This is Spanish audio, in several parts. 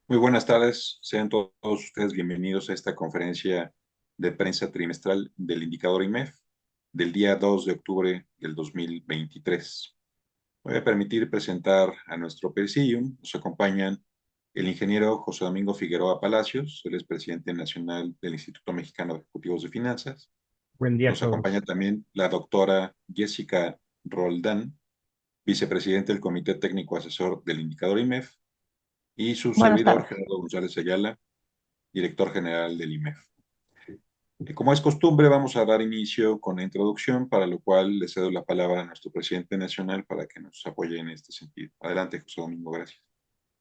Muy buenas tardes, sean todos ustedes bienvenidos a esta conferencia de prensa trimestral del indicador IMEF del día 2 de octubre del 2023. Voy a permitir presentar a nuestro presidium. Nos acompañan el ingeniero José Domingo Figueroa Palacios, él es presidente nacional del Instituto Mexicano de Ejecutivos de Finanzas. Buen día a Nos acompaña todos. también la doctora Jessica Roldán, vicepresidente del Comité Técnico Asesor del indicador IMEF, y su Buenas servidor, tardes. Gerardo González Ayala, director general del IMEF. Como es costumbre, vamos a dar inicio con la introducción, para lo cual le cedo la palabra a nuestro presidente nacional para que nos apoye en este sentido. Adelante, José Domingo, gracias.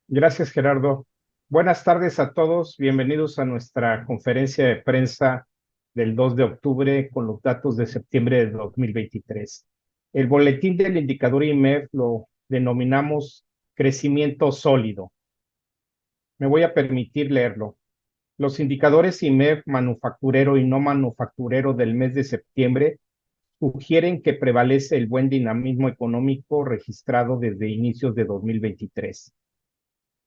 Gracias, Gerardo. Buenas tardes a todos. Bienvenidos a nuestra conferencia de prensa del 2 de octubre con los datos de septiembre de 2023. El boletín del indicador IMEF lo denominamos crecimiento sólido. Me voy a permitir leerlo. Los indicadores IMEF manufacturero y no manufacturero del mes de septiembre sugieren que prevalece el buen dinamismo económico registrado desde inicios de 2023.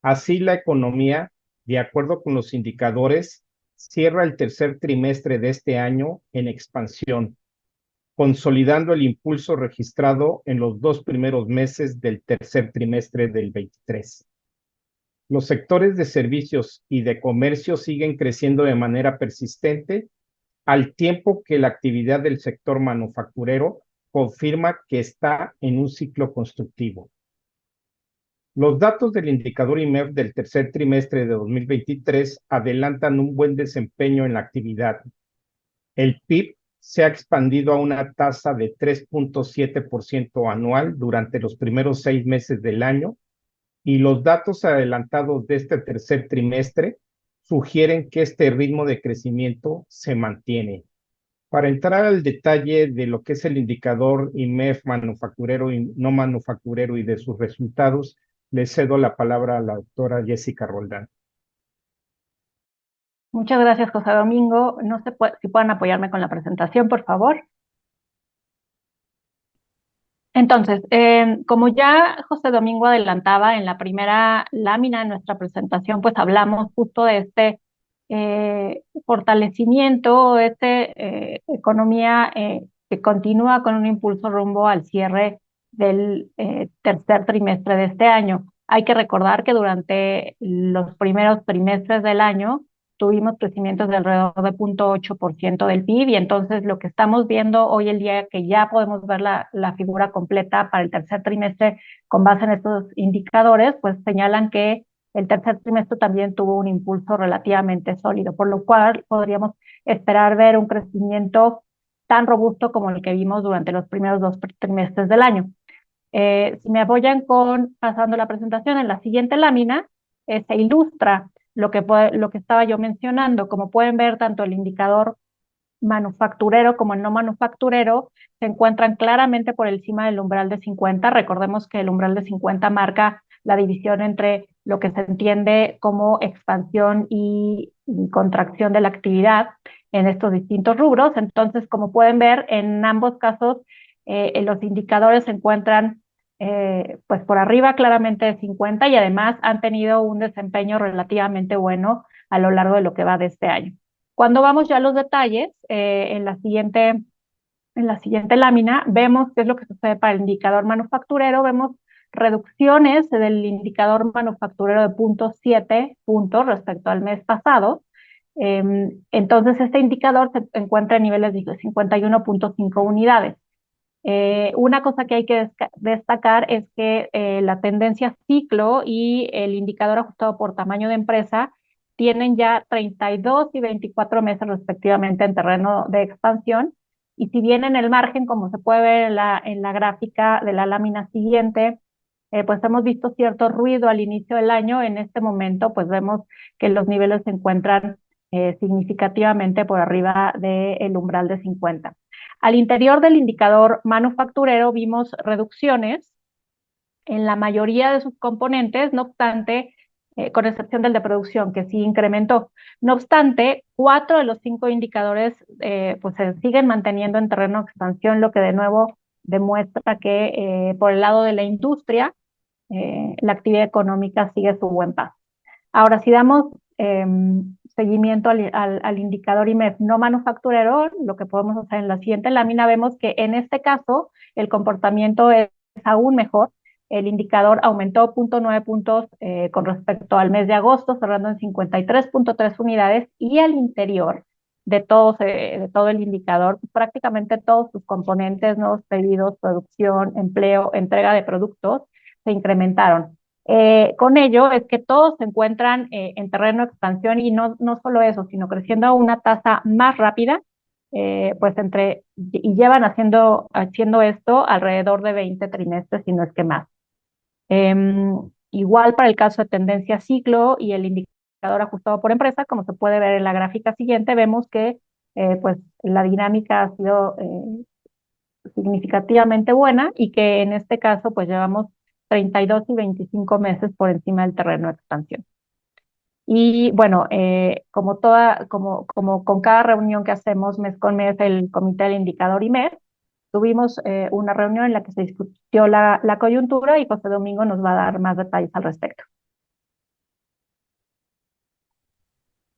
Así, la economía, de acuerdo con los indicadores, cierra el tercer trimestre de este año en expansión, consolidando el impulso registrado en los dos primeros meses del tercer trimestre del 23. Los sectores de servicios y de comercio siguen creciendo de manera persistente, al tiempo que la actividad del sector manufacturero confirma que está en un ciclo constructivo. Los datos del indicador IMEF del tercer trimestre de 2023 adelantan un buen desempeño en la actividad. El PIB se ha expandido a una tasa de 3.7% anual durante los primeros 6 meses del año, y los datos adelantados de este tercer trimestre sugieren que este ritmo de crecimiento se mantiene. Para entrar al detalle de lo que es el indicador IMEF manufacturero y no manufacturero y de sus resultados, le cedo la palabra a la doctora Jessica Roldán. Muchas gracias, José Domingo. No sé si pueden apoyarme con la presentación, por favor. Entonces, como ya José Domingo adelantaba en la primera lámina de nuestra presentación, pues hablamos justo de este fortalecimiento, economía que continúa con un impulso rumbo al cierre del tercer trimestre de este año. Hay que recordar que durante los primeros trimestres del año tuvimos crecimientos de alrededor de 0.8% del PIB, y entonces lo que estamos viendo hoy el día, que ya podemos ver la figura completa para el tercer trimestre con base en estos indicadores, pues señalan que el tercer trimestre también tuvo un impulso relativamente sólido, por lo cual podríamos esperar ver un crecimiento tan robusto como el que vimos durante los primeros dos trimestres del año. Si me apoyan pasando la presentación en la siguiente lámina, se ilustra lo que estaba yo mencionando. Como pueden ver, tanto el indicador manufacturero como el no manufacturero se encuentran claramente por encima del umbral de 50. Recordemos que el umbral de 50 marca la división entre lo que se entiende como expansión y contracción de la actividad en estos distintos rubros. Entonces, como pueden ver, en ambos casos los indicadores se encuentran pues por arriba claramente de 50, y además han tenido un desempeño relativamente bueno a lo largo de lo que va de este año. Cuando vamos ya a los detalles, en la siguiente lámina, vemos qué es lo que sucede para el indicador manufacturero. Vemos reducciones del indicador manufacturero de 0.7 puntos respecto al mes pasado. Entonces, este indicador se encuentra en niveles de 51.5 unidades. Una cosa que hay que destacar es que la tendencia ciclo y el indicador ajustado por tamaño de empresa tienen ya 32 y 24 meses respectivamente en terreno de expansión, y si bien en el margen, como se puede ver en la gráfica de la lámina siguiente, pues hemos visto cierto ruido al inicio del año. En este momento pues vemos que los niveles se encuentran significativamente por arriba del umbral de 50. Al interior del indicador manufacturero vimos reducciones en la mayoría de sus componentes, no obstante, con excepción del de producción, que sí incrementó. No obstante, 4 de los 5 indicadores pues se siguen manteniendo en terreno de expansión, lo que de nuevo demuestra que por el lado de la industria, la actividad económica sigue su buen paso. Ahora, si damos seguimiento al indicador IMEF no manufacturero, lo que podemos hacer en la siguiente lámina, vemos que en este caso el comportamiento es aún mejor. El indicador aumentó 0.9 puntos con respecto al mes de agosto, cerrando en 53.3 unidades, y al interior de todo el indicador, prácticamente todos sus componentes, nuevos pedidos, producción, empleo, entrega de productos, se incrementaron. Con ello es que todos se encuentran en terreno de expansión y no solo eso, sino creciendo a una tasa más rápida, y llevan haciendo esto alrededor de 20 trimestres, si no es que más. Igual para el caso de tendencia ciclo y el indicador ajustado por empresa, como se puede ver en la gráfica siguiente, vemos que pues la dinámica ha sido significativamente buena y que en este caso pues llevamos 32 y 25 meses por encima del terreno de expansión. Y bueno, como con cada reunión que hacemos mes con mes, el Comité del Indicador IMEF, tuvimos una reunión en la que se discutió la coyuntura y José Domingo nos va a dar más detalles al respecto.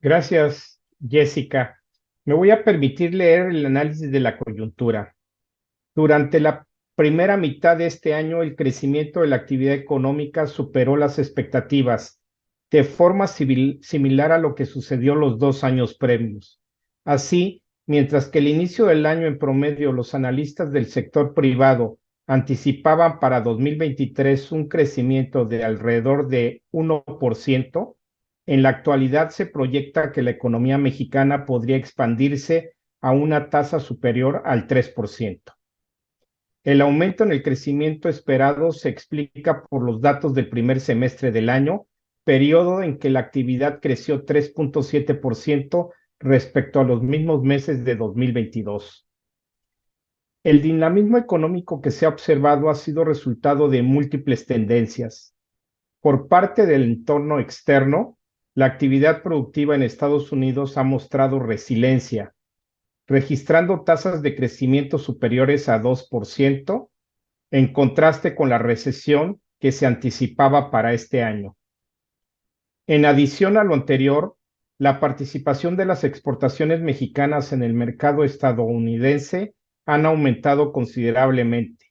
Gracias, Jessica. Me voy a permitir leer el análisis de la coyuntura. Durante la primera mitad de este año, el crecimiento de la actividad económica superó las expectativas, de forma similar a lo que sucedió los 2 años previos. Así, mientras que el inicio del año en promedio los analistas del sector privado anticipaban para 2023 un crecimiento de alrededor de 1%, en la actualidad se proyecta que la economía mexicana podría expandirse a una tasa superior al 3%. El aumento en el crecimiento esperado se explica por los datos del primer semestre del año, periodo en que la actividad creció 3.7% respecto a los mismos meses de 2022. El dinamismo económico que se ha observado ha sido resultado de múltiples tendencias. Por parte del entorno externo, la actividad productiva en Estados Unidos ha mostrado resiliencia, registrando tasas de crecimiento superiores a 2%, en contraste con la recesión que se anticipaba para este año. En adición a lo anterior, la participación de las exportaciones mexicanas en el mercado estadounidense han aumentado considerablemente.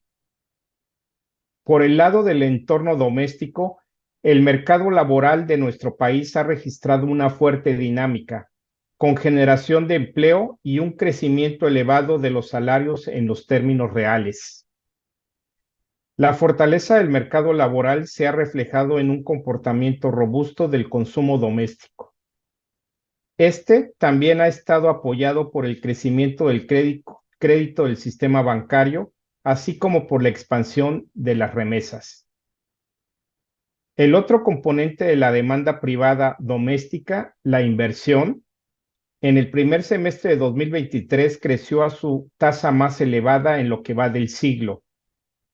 Por el lado del entorno doméstico, el mercado laboral de nuestro país ha registrado una fuerte dinámica, con generación de empleo y un crecimiento elevado de los salarios en los términos reales. La fortaleza del mercado laboral se ha reflejado en un comportamiento robusto del consumo doméstico. Este también ha estado apoyado por el crecimiento del crédito del sistema bancario, así como por la expansión de las remesas. El otro componente de la demanda privada doméstica, la inversión, en el primer semestre de 2023 creció a su tasa más elevada en lo que va del siglo,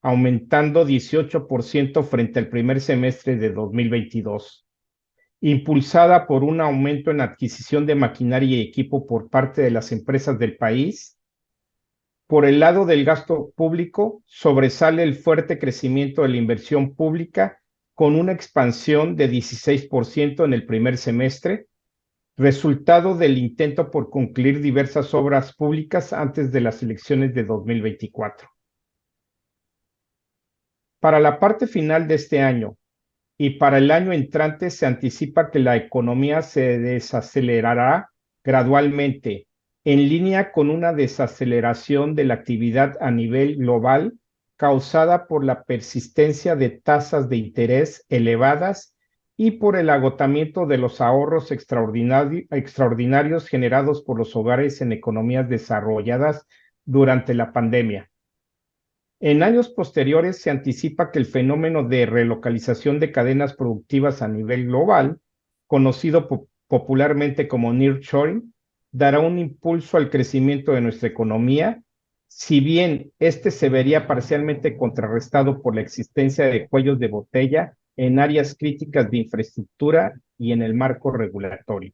aumentando 18% frente al primer semestre de 2022, impulsada por un aumento en adquisición de maquinaria y equipo por parte de las empresas del país. Por el lado del gasto público, sobresale el fuerte crecimiento de la inversión pública con una expansión de 16% en el primer semestre, resultado del intento por concluir diversas obras públicas antes de las elecciones de 2024. Para la parte final de este año y para el año entrante se anticipa que la economía se desacelerará gradualmente, en línea con una desaceleración de la actividad a nivel global causada por la persistencia de tasas de interés elevadas y por el agotamiento de los ahorros extraordinarios generados por los hogares en economías desarrolladas durante la pandemia. En años posteriores se anticipa que el fenómeno de relocalización de cadenas productivas a nivel global, conocido popularmente como nearshoring, dará un impulso al crecimiento de nuestra economía, si bien este se vería parcialmente contrarrestado por la existencia de cuellos de botella en áreas críticas de infraestructura y en el marco regulatorio.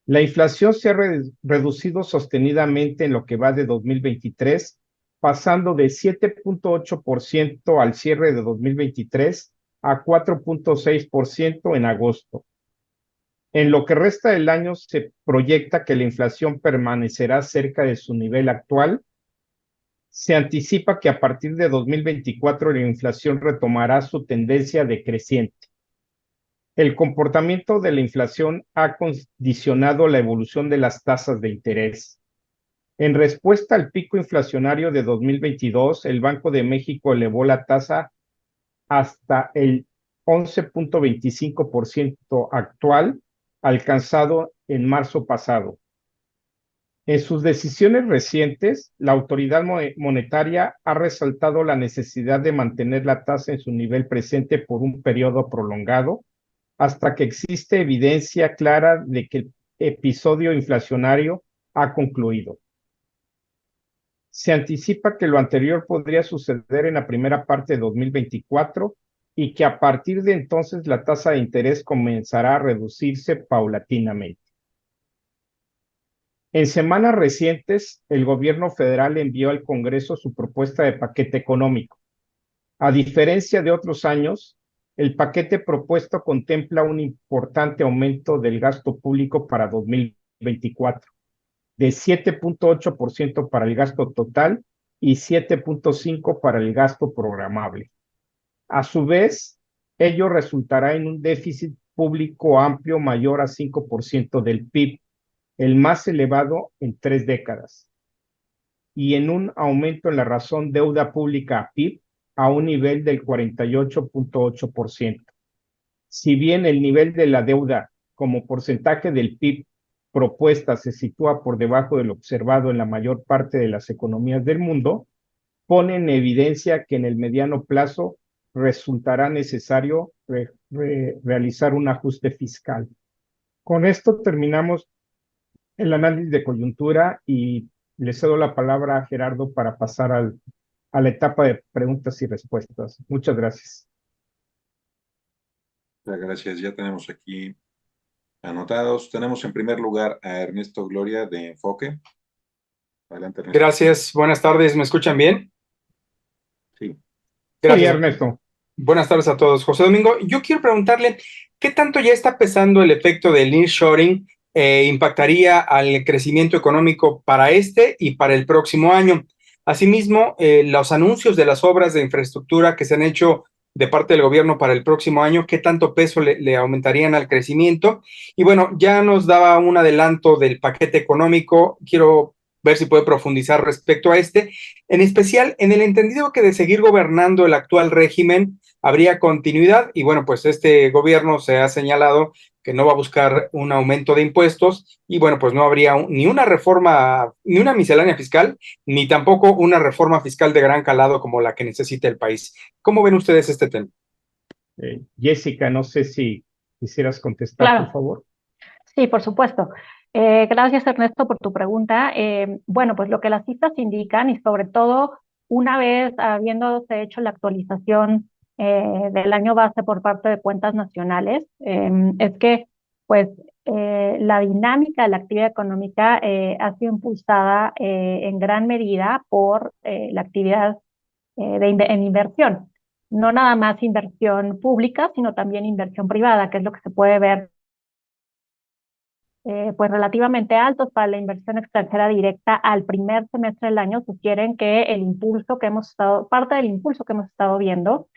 La inflación se ha reducido sostenidamente en lo que va de 2023, pasando de 7.8% al cierre de 2023 a 4.6% en agosto. En lo que resta del año se proyecta que la inflación permanecerá cerca de su nivel actual. Se anticipa que a partir de 2024 la inflación retomará su tendencia decreciente. El comportamiento de la inflación ha condicionado la evolución de las tasas de interés. En respuesta al pico inflacionario de 2022, el Banco de México elevó la tasa hasta el 11.25% actual, alcanzado en marzo pasado. En sus decisiones recientes, la autoridad monetaria ha resaltado la necesidad de mantener la tasa en su nivel presente por un periodo prolongado, hasta que existe evidencia clara de que el episodio inflacionario ha concluido. Se anticipa que lo anterior podría suceder en la primera parte de 2024 y que a partir de entonces la tasa de interés comenzará a reducirse paulatinamente. En semanas recientes, el gobierno federal envió al Congreso su propuesta de paquete económico. A diferencia de otros años, el paquete propuesto contempla un importante aumento del gasto público para 2024, de 7.8% para el gasto total y 7.5% para el gasto programable. A su vez, ello resultará en un déficit público amplio mayor a 5% del PIB, el más elevado en 3 décadas, y en un aumento en la razón deuda pública a PIB a un nivel del 48.8%. Si bien el nivel de la deuda como porcentaje del PIB propuesta se sitúa por debajo de lo observado en la mayor parte de las economías del mundo, pone en evidencia que en el mediano plazo resultará necesario realizar un ajuste fiscal. Con esto terminamos el análisis de coyuntura y le cedo la palabra a Gerardo para pasar a la etapa de preguntas y respuestas. Muchas gracias. Muchas gracias. Ya tenemos aquí anotados. Tenemos en primer lugar a Ernesto Gloria de Enfoque. Adelante, Ernesto. Gracias. Buenas tardes. ¿Me escuchan bien? Sí. Gracias. Sí, Ernesto. Buenas tardes a todos. José Domingo, yo quiero preguntarle, ¿qué tanto ya está pesando el efecto del nearshoring? ¿Impactaría al crecimiento económico para este y para el próximo año? Asimismo, los anuncios de las obras de infraestructura que se han hecho de parte del gobierno para el próximo año, ¿qué tanto peso le aumentarían al crecimiento? Y bueno, ya nos daba un adelanto del paquete económico. Quiero ver si puede profundizar respecto a este, en especial en el entendido que de seguir gobernando el actual régimen habría continuidad y bueno, pues este gobierno se ha señalado que no va a buscar un aumento de impuestos y bueno, pues no habría ni una reforma, ni una miscelánea fiscal, ni tampoco una reforma fiscal de gran calado como la que necesita el país. ¿Cómo ven ustedes este tema? Jessica, no sé si quisieras contestar, Claro. por favor. Sí, por supuesto. Gracias, Ernesto, por tu pregunta. Bueno, pues lo que las cifras indican y sobre todo una vez habiéndose hecho la actualización del año base por parte de cuentas nacionales, es que pues la dinámica de la actividad económica ha sido impulsada en gran medida por la actividad en inversión. No nada más inversión pública, sino también inversión privada, que es lo que se puede ver pues relativamente altos para la inversión extranjera directa al primer semestre del año sugieren que el impulso que hemos estado, parte del impulso que hemos estado viendo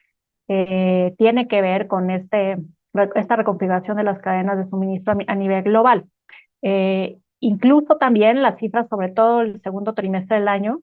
tiene que ver con esta reconfiguración de las cadenas de suministro a nivel global. Incluso también las cifras, sobre todo el segundo trimestre del año,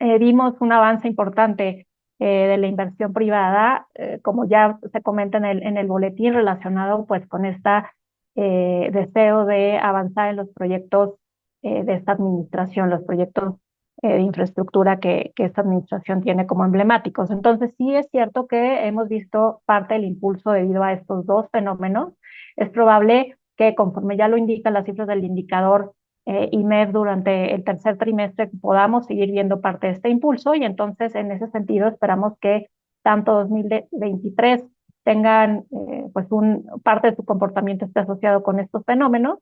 vimos un avance importante de la inversión privada, como ya se comenta en el boletín relacionado pues con esta deseo de avanzar en los proyectos de esta administración, los proyectos de infraestructura que esta administración tiene como emblemáticos. Entonces sí es cierto que hemos visto parte del impulso debido a estos dos fenómenos. Es probable que conforme ya lo indican las cifras del indicador IMEF durante el tercer trimestre podamos seguir viendo parte de este impulso y entonces en ese sentido esperamos que tanto 2023 tengan pues parte de su comportamiento esté asociado con estos fenómenos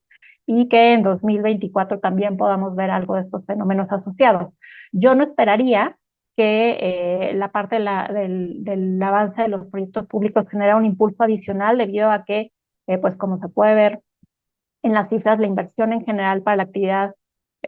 y que en 2024 también podamos ver algo de estos fenómenos asociados. Yo no esperaría que la parte del avance de los proyectos públicos genera un impulso adicional debido a que, pues como se puede ver en las cifras, la inversión en general para la actividad,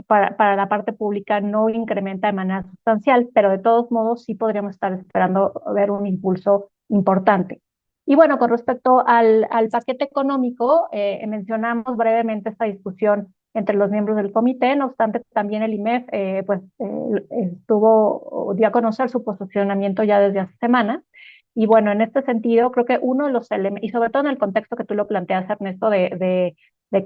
para la parte pública no incrementa de manera sustancial, pero de todos modos sí podríamos estar esperando ver un impulso importante. Y bueno, con respecto al paquete económico, mencionamos brevemente esta discusión entre los miembros del comité. No obstante, también el IMEF dio a conocer su posicionamiento ya desde hace semanas. Y bueno, en este sentido, creo que uno de los elementos, y sobre todo en el contexto que tú lo planteas, Ernesto, de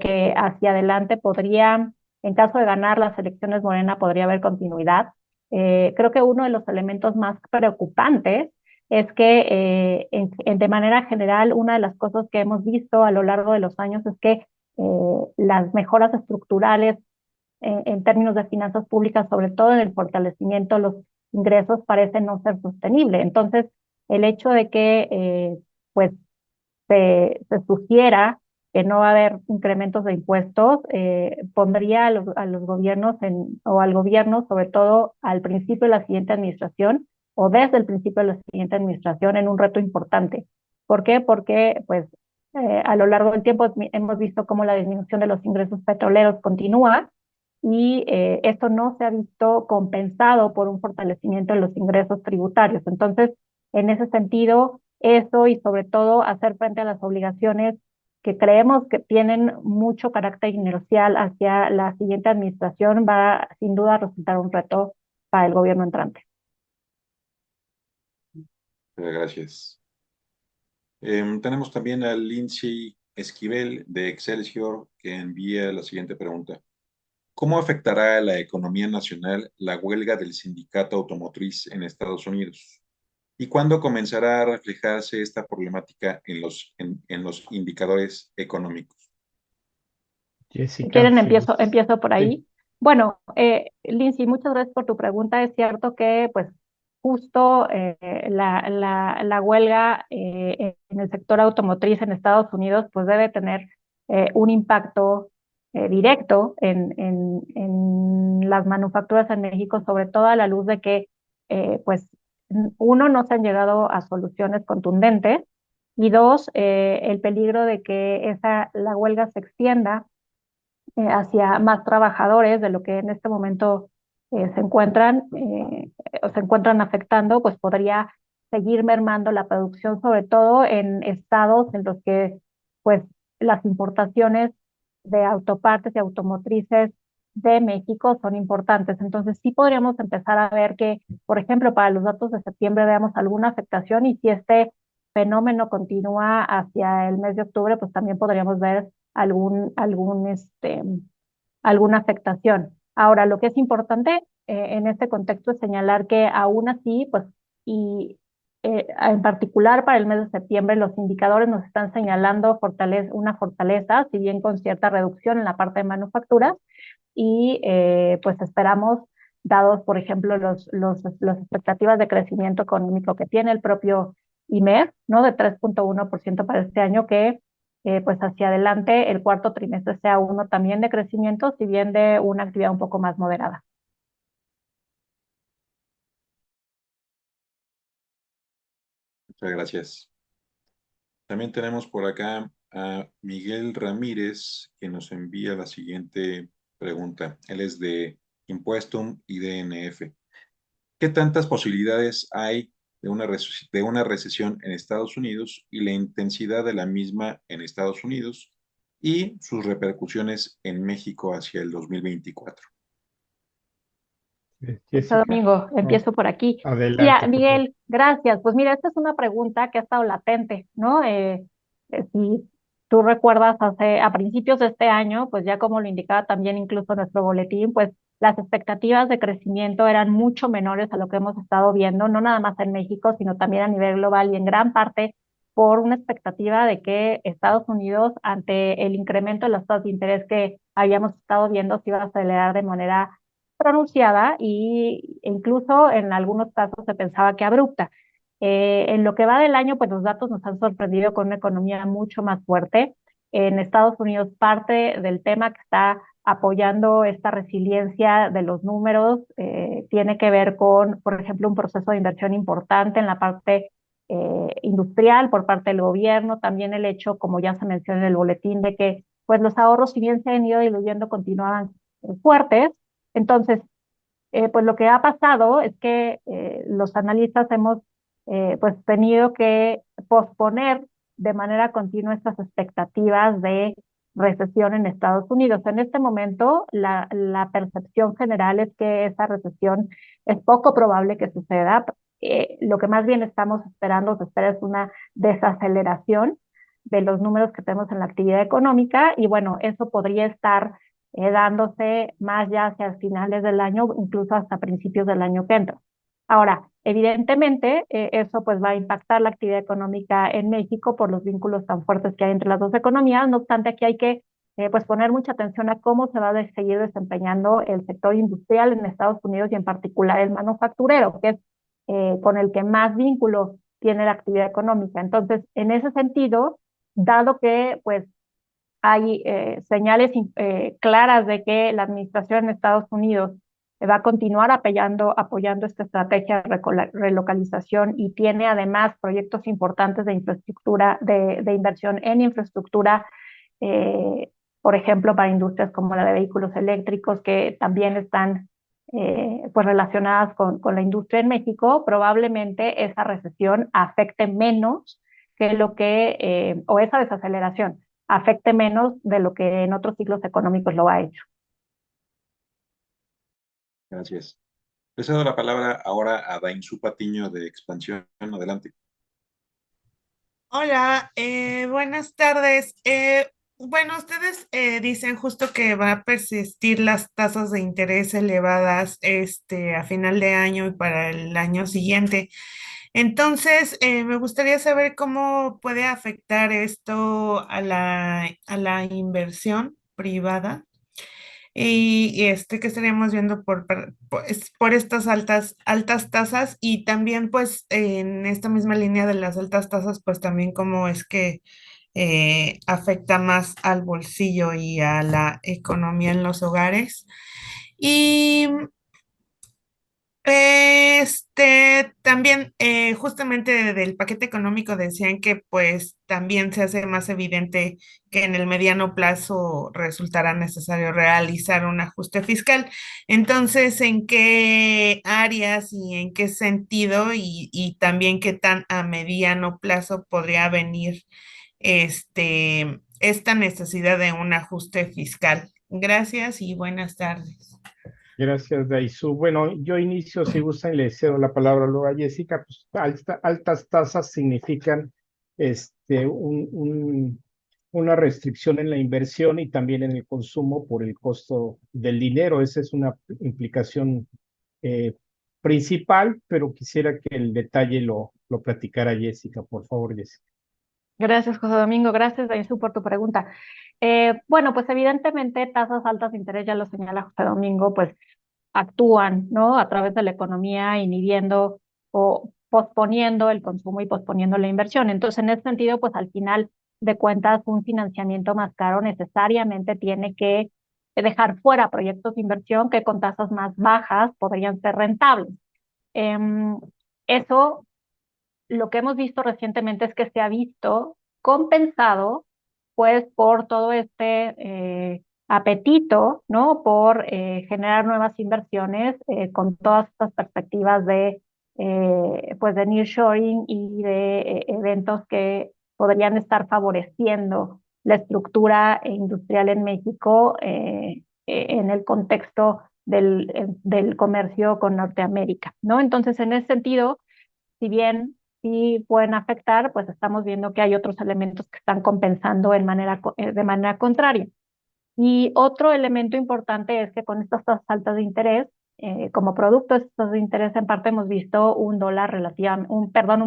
que hacia adelante podría, en caso de ganar las elecciones Morena, podría haber continuidad. Creo que uno de los elementos más preocupantes es que de manera general una de las cosas que hemos visto a lo largo de los años es que las mejoras estructurales en términos de finanzas públicas, sobre todo en el fortalecimiento de los ingresos, parece no ser sostenible. Entonces, el hecho de que pues se sugiera que no va a haber incrementos de impuestos, pondría a los gobiernos o al gobierno, sobre todo al principio de la siguiente administración o desde el principio de la siguiente administración, en un reto importante. ¿Por qué? Porque pues a lo largo del tiempo hemos visto cómo la disminución de los ingresos petroleros continúa y esto no se ha visto compensado por un fortalecimiento de los ingresos tributarios. Entonces, en ese sentido, eso y sobre todo hacer frente a las obligaciones que creemos que tienen mucho carácter inercial hacia la siguiente administración va sin duda a resultar un reto para el gobierno entrante. Gracias. Tenemos también a Lindsay Esquivel de Excelsior que envía la siguiente pregunta. ¿Cómo afectará a la economía nacional la huelga del sindicato automotriz en Estados Unidos? ¿Y cuándo comenzará a reflejarse esta problemática en los indicadores económicos? Si Jessica, quieren, si gustas. empiezo por ahí. Sí. Bueno, Lindsay, muchas gracias por tu pregunta. Es cierto que, pues, justo la huelga en el sector automotriz en Estados Unidos, pues, debe tener un impacto directo en las manufacturas en México, sobre todo a la luz de que, pues, uno, no se han llegado a soluciones contundentes, y dos, el peligro de que la huelga se extienda hacia más trabajadores de lo que en este momento se encuentran afectando, pues podría seguir mermando la producción, sobre todo en estados en los que pues las importaciones de autopartes y automotrices de México son importantes. Entonces sí podríamos empezar a ver que, por ejemplo, para los datos de septiembre veamos alguna afectación, y si este fenómeno continúa hacia el mes de octubre, pues también podríamos ver alguna afectación. Ahora, lo que es importante en este contexto es señalar que aún así, pues, y en particular para el mes de septiembre, los indicadores nos están señalando una fortaleza, si bien con cierta reducción en la parte de manufacturas, y pues esperamos, dados, por ejemplo, las expectativas de crecimiento económico que tiene el propio IMEF, ¿no? De 3.1% para este año, que pues hacia adelante el cuarto trimestre sea uno también de crecimiento, si bien de una actividad un poco más moderada. Muchas gracias. También tenemos por acá a Miguel Ramírez, que nos envía la siguiente pregunta. Él es de Impuestum y DNF. ¿Qué tantas posibilidades hay de una recesión en Estados Unidos y la intensidad de la misma en Estados Unidos y sus repercusiones en México hacia el 2024? Jessica, Domingo, empiezo por aquí. Mira, adelante, por favor. Miguel, gracias. Pues mira, esta es una pregunta que ha estado latente, ¿no? Si tú recuerdas, a principios de este año, pues ya como lo indicaba también incluso nuestro boletín, pues las expectativas de crecimiento eran mucho menores a lo que hemos estado viendo, no nada más en México, sino también a nivel global, y en gran parte por una expectativa de que Estados Unidos, ante el incremento de las tasas de interés que habíamos estado viendo, se iba a acelerar de manera pronunciada e incluso en algunos casos se pensaba que abrupta. En lo que va del año, pues los datos nos han sorprendido con una economía mucho más fuerte. En Estados Unidos, parte del tema que está apoyando esta resiliencia de los números, tiene que ver con, por ejemplo, un proceso de inversión importante en la parte industrial por parte del gobierno, también el hecho, como ya se menciona en el boletín, de que pues los ahorros, si bien se han ido diluyendo, continuaban fuertes. Entonces, pues lo que ha pasado es que los analistas hemos pues tenido que posponer de manera continua estas expectativas de recesión en Estados Unidos. En este momento, la percepción general es que esa recesión es poco probable que suceda. Lo que más bien estamos esperando, se espera, es una desaceleración de los números que tenemos en la actividad económica, y bueno, eso podría estar dándose más ya hacia finales del año, incluso hasta principios del año que entra. Ahora, evidentemente, eso pues va a impactar la actividad económica en México por los vínculos tan fuertes que hay entre las dos economías. No obstante, aquí hay que pues poner mucha atención a cómo se va a seguir desempeñando el sector industrial en Estados Unidos, y en particular el manufacturero, que es con el que más vínculo tiene la actividad económica. Entonces, en ese sentido, dado que pues hay señales claras de que la administración en Estados Unidos va a continuar apoyando esta estrategia de relocalización, y tiene además proyectos importantes de infraestructura, de inversión en infraestructura, eh, por ejemplo, para industrias como la de vehículos eléctricos, que también están pues relacionadas con la industria en México. Probablemente esa recesión afecte menos que o esa desaceleración afecte menos de lo que en otros ciclos económicos lo ha hecho. Gracias. Le cedo la palabra ahora a Dainzú Patiño de Expansión. Adelante. Hola, buenas tardes. Bueno, ustedes dicen justo que va a persistir las tasas de interés elevadas a final de año y para el año siguiente. Entonces, me gustaría saber cómo puede afectar esto a la inversión privada. Que estaríamos viendo por estas altas tasas, y también pues en esta misma línea de las altas tasas, pues también cómo es que afecta más al bolsillo y a la economía en los hogares. Y también, justamente del paquete económico decían que pues también se hace más evidente que en el mediano plazo resultará necesario realizar un ajuste fiscal. Entonces, ¿en qué áreas y en qué sentido, y también qué tan a mediano plazo podría venir esta necesidad de un ajuste fiscal? Gracias y buenas tardes. Gracias, Daisú. Bueno, yo inicio, si gustan, y le cedo la palabra luego a Jessica. Pues altas tasas significan una restricción en la inversión y también en el consumo por el costo del dinero. Esa es una implicación eh, principal, pero quisiera que el detalle lo platicara Jessica. Por favor, Jessica. Gracias, José Domingo. Gracias, Daisú, por tu pregunta. Bueno, pues evidentemente tasas altas de interés, ya lo señala José Domingo, pues actúan, ¿no? A través de la economía, inhibiendo o posponiendo el consumo y posponiendo la inversión. Entonces, en ese sentido, pues al final de cuentas, un financiamiento más caro necesariamente tiene que dejar fuera proyectos de inversión que con tasas más bajas podrían ser rentables. Eso, lo que hemos visto recientemente es que se ha visto compensado pues por todo apetito, ¿no? Por generar nuevas inversiones con todas estas perspectivas pues de nearshoring y de eventos que podrían estar favoreciendo la estructura industrial en México en el contexto del comercio con Norteamérica, ¿no? Entonces, en ese sentido, si bien sí pueden afectar, pues estamos viendo que hay otros elementos que están compensando de manera contraria. Y otro elemento importante es que con estas tasas altas de interés, como producto de estas tasas de interés, en parte hemos visto un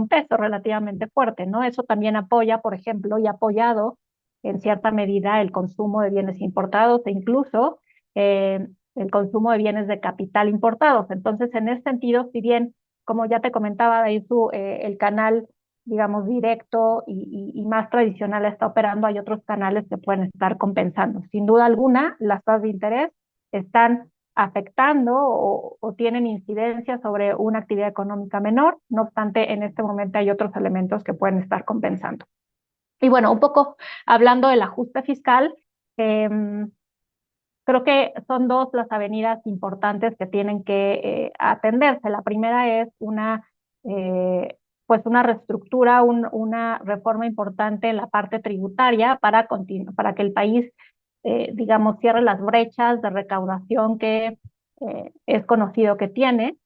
peso relativamente fuerte, ¿no? Eso también apoya, por ejemplo, y ha apoyado en cierta medida el consumo de bienes importados, e incluso el consumo de bienes de capital importados. Entonces, en ese sentido, si bien, como ya te comentaba, de ahí el canal digamos, directo y más tradicional está operando, hay otros canales que pueden estar compensando. Sin duda alguna, las tasas de interés están afectando o tienen incidencia sobre una actividad económica menor. No obstante, en este momento hay otros elementos que pueden estar compensando. Y bueno, un poco hablando del ajuste fiscal, creo que son dos las avenidas importantes que tienen que atenderse. La primera es pues una reestructura, una reforma importante en la parte tributaria para que el país, digamos, cierre las brechas de recaudación que es conocido que tiene,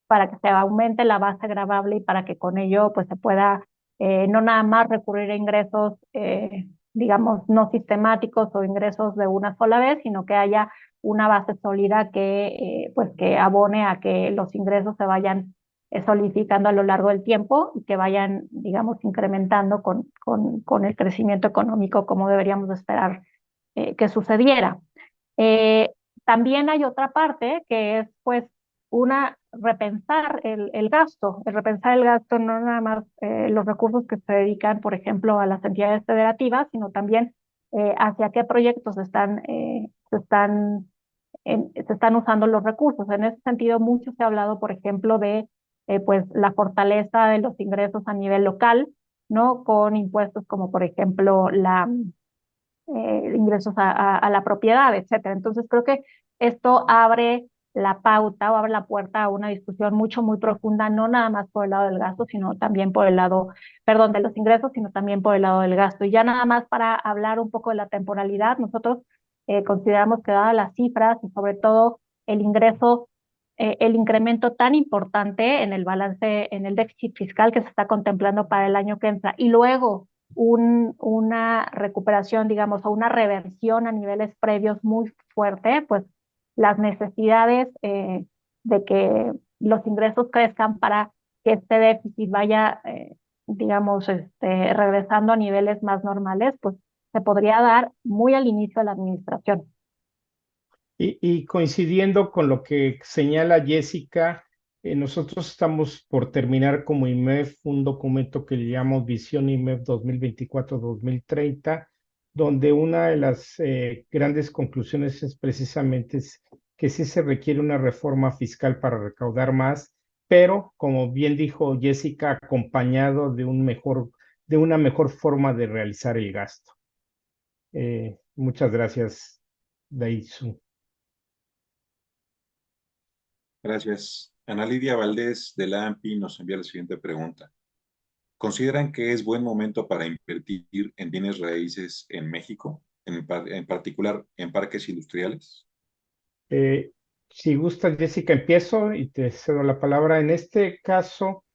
para que se aumente la base gravable y para que con ello pues se pueda no nada más recurrir a ingresos, digamos, no sistemáticos o ingresos de una sola vez, sino que haya una base sólida pues que abone a que los ingresos se vayan solidificando a lo largo del tiempo y que vayan, digamos, incrementando con el crecimiento económico como deberíamos esperar que sucediera. Eh, También hay otra parte que es pues repensar el gasto, no nada más los recursos que se dedican, por ejemplo, a las entidades federativas, sino también hacia qué proyectos se están usando los recursos. En ese sentido, mucho se ha hablado, por ejemplo, de pues la fortaleza de los ingresos a nivel local, ¿no? Con impuestos como, por ejemplo, ingresos a la propiedad, etcétera. Entonces creo que esto abre la pauta o abre la puerta a una discusión muy profunda, no nada más por el lado del gasto, sino también por el lado, perdón, de los ingresos, sino también por el lado del gasto. Y ya nada más para hablar un poco de la temporalidad, nosotros consideramos que dadas las cifras y sobre todo el ingreso, el incremento tan importante en el balance, en el déficit fiscal que se está contemplando para el año que entra, y luego una recuperación, digamos, o una reversión a niveles previos muy fuerte, pues las necesidades de que los ingresos crezcan para que este déficit vaya, digamos, regresando a niveles más normales, pues se podría dar muy al inicio de la administración. Y coincidiendo con lo que señala Jessica, nosotros estamos por terminar como IMEF un documento que le llamamos Visión IMEF 2024-2030, donde una de las grandes conclusiones es precisamente que sí se requiere una reforma fiscal para recaudar más, pero como bien dijo Jessica, acompañado de una mejor forma de realizar el gasto. Muchas gracias, Daisu. Gracias. Ana Lidia Valdés de la AMPI nos envía la siguiente pregunta. ¿Consideran que es buen momento para invertir en bienes raíces en México, en particular en parques industriales? Si gustas, Jessica, empiezo y te cedo la palabra. En este caso,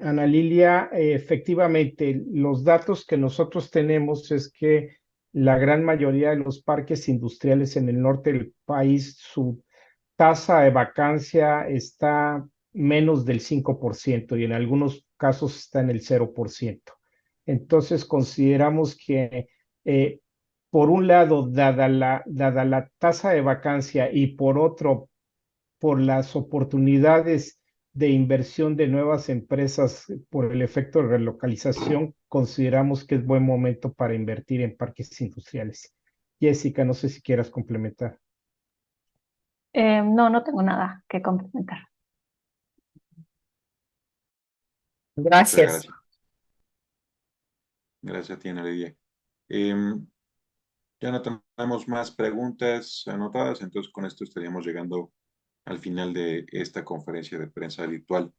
Ana Lilia, efectivamente, los datos que nosotros tenemos es que la gran mayoría de los parques industriales en el norte del país, su tasa de vacancia está menos del 5% y en algunos casos está en el 0%. Entonces, consideramos que por un lado, dada la tasa de vacancia y por otro, por las oportunidades de inversión de nuevas empresas por el efecto de relocalización, consideramos que es buen momento para invertir en parques industriales. Jessica, no sé si quieras complementar. No tengo nada que complementar. Gracias. Gracias. Gracias a ti, Ana Lidia. Ya no tenemos más preguntas anotadas, entonces con esto estaríamos llegando al final de esta conferencia de prensa virtual.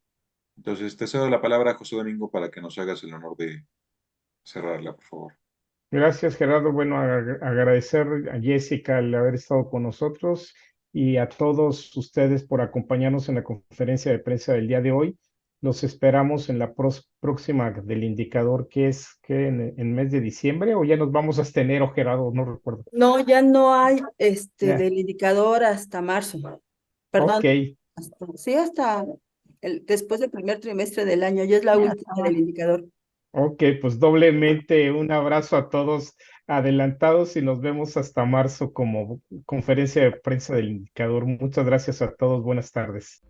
Entonces, te cedo la palabra, José Domingo, para que nos hagas el honor de cerrarla, por favor. Gracias, Gerardo. Bueno, agradecer a Jessica el haber estado con nosotros y a todos ustedes por acompañarnos en la conferencia de prensa del día de hoy. Los esperamos en la próxima del indicador, que es que en mes de diciembre, o ya nos vamos hasta enero, Gerardo, no recuerdo. No, ya no hay Ya. del indicador hasta marzo. Perdón. Ok, Sí, hasta después del primer trimestre del año, ya es la última del indicador. ok, pues doblemente un abrazo a todos adelantados y nos vemos hasta marzo como conferencia de prensa del indicador. Muchas gracias a todos. Buenas tardes.